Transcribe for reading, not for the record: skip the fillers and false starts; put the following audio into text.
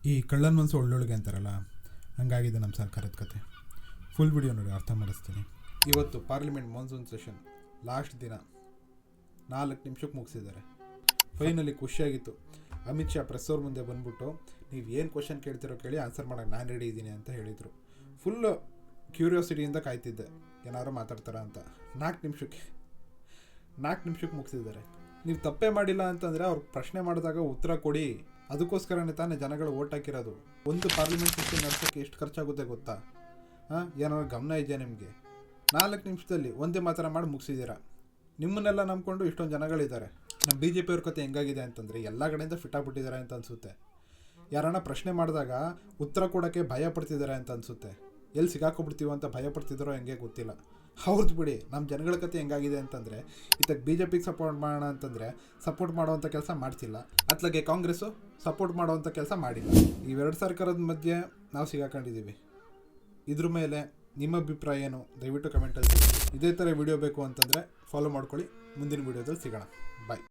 ಈ ಕಳ್ಳನ ಮನಸ್ಸು ಒಳ್ಳೊಳಗೆ ಅಂತಾರಲ್ಲ, ಹಂಗಾಗಿದೆ ನಮ್ಮ ಸರ್ಕಾರದ ಕತೆ. ಫುಲ್ ವಿಡಿಯೋ ನೋಡಿ, ಅರ್ಥ ಮಾಡಿಸ್ತೀನಿ. ಇವತ್ತು ಪಾರ್ಲಿಮೆಂಟ್ ಮಾನ್ಸೂನ್ ಸೆಷನ್ ಲಾಸ್ಟ್ ದಿನ 4 ನಿಮಿಷಕ್ಕೆ ಮುಗಿಸಿದ್ದಾರೆ. ಫೈನಲಿ ಖುಷಿಯಾಗಿತ್ತು. ಅಮಿತ್ ಶಾ ಪ್ರೆಸ್ ಅವ್ರ ಮುಂದೆ ಬಂದ್ಬಿಟ್ಟು, ನೀವು ಏನು ಕ್ವಶನ್ ಕೇಳ್ತಿರೋ ಕೇಳಿ, ಆನ್ಸರ್ ಮಾಡೋಕ್ಕೆ ನಾನು ರೆಡಿ ಇದ್ದೀನಿ ಅಂತ ಹೇಳಿದರು. ಫುಲ್ಲು ಕ್ಯೂರಿಯಾಸಿಟಿಯಿಂದ ಕಾಯ್ತಿದ್ದೆ, ಏನಾದ್ರು ಮಾತಾಡ್ತಾರ ಅಂತ. 4 ನಿಮಿಷಕ್ಕೆ ಮುಗಿಸಿದ್ದಾರೆ. ನೀವು ತಪ್ಪೇ ಮಾಡಿಲ್ಲ ಅಂತಂದರೆ ಅವ್ರು ಪ್ರಶ್ನೆ ಮಾಡಿದಾಗ ಉತ್ತರ ಕೊಡಿ. ಅದಕ್ಕೋಸ್ಕರನೇ ತಾನೇ ಜನಗಳು ಓಟ್ ಹಾಕಿರೋದು. ಒಂದು ಪಾರ್ಲಿಮೆಂಟ್ ಸೆಷನ್ ನಡೆಸೋಕ್ಕೆ ಎಷ್ಟು ಖರ್ಚಾಗುತ್ತೆ ಗೊತ್ತಾ? ಏನಾದ್ರು ಗಮನ ಇದೆಯಾ ನಿಮಗೆ? 4 ನಿಮಿಷದಲ್ಲಿ ಒಂದೇ ಮಾತ್ರ ಮಾಡಿ ಮುಗಿಸಿದ್ದೀರಾ. ನಿಮ್ಮನ್ನೆಲ್ಲ ನಂಬ್ಕೊಂಡು ಇಷ್ಟೊಂದು ಜನಗಳಿದ್ದಾರೆ. ನಮ್ಮ BJP ಅವ್ರ ಕತೆ ಹೆಂಗಾಗಿದೆ ಅಂತಂದರೆ, ಎಲ್ಲ ಕಡೆಯಿಂದ ಫಿಟ್ ಆಗಿಬಿಟ್ಟಿದ್ದಾರೆ ಅಂತ ಅನಿಸುತ್ತೆ. ಯಾರನ್ನ ಪ್ರಶ್ನೆ ಮಾಡಿದಾಗ ಉತ್ತರ ಕೊಡೋಕ್ಕೆ ಭಯ ಪಡ್ತಿದ್ದಾರೆ ಅಂತ ಅನಿಸುತ್ತೆ. ಎಲ್ಲಿ ಸಿಗಾಕೊಬಿಡ್ತೀವೋ ಅಂತ ಭಯ ಪಡ್ತಿದ್ದಾರೋ ಹೆಂಗೆ ಗೊತ್ತಿಲ್ಲ. ಹೌದು ಬಿಡಿ, ನಮ್ಮ ಜನಗಳ ಕತೆ ಹೆಂಗಾಗಿದೆ ಅಂತಂದರೆ, ಇತ್ತಕ್ಕೆ BJPಗೆ ಸಪೋರ್ಟ್ ಮಾಡೋಣ ಅಂತಂದರೆ ಸಪೋರ್ಟ್ ಮಾಡೋವಂಥ ಕೆಲಸ ಮಾಡ್ತಿಲ್ಲ, ಅತ್ಲಾಗೆ ಕಾಂಗ್ರೆಸ್ಸು ಸಪೋರ್ಟ್ ಮಾಡೋವಂಥ ಕೆಲಸ ಮಾಡಿಲ್ಲ. ಇವೆರಡು ಸರ್ಕಾರದ ಮಧ್ಯೆ ನಾವು ಸಿಗಾಕೊಂಡಿದ್ದೀವಿ. ಇದ್ರ ಮೇಲೆ ನಿಮ್ಮ ಅಭಿಪ್ರಾಯ ಏನು? ದಯವಿಟ್ಟು ಕಮೆಂಟಲ್ಲಿ. ಇದೇ ಥರ ವಿಡಿಯೋ ಬೇಕು ಅಂತಂದರೆ ಫಾಲೋ ಮಾಡ್ಕೊಳ್ಳಿ. ಮುಂದಿನ ವಿಡಿಯೋದಲ್ಲಿ ಸಿಗೋಣ. ಬಾಯ್.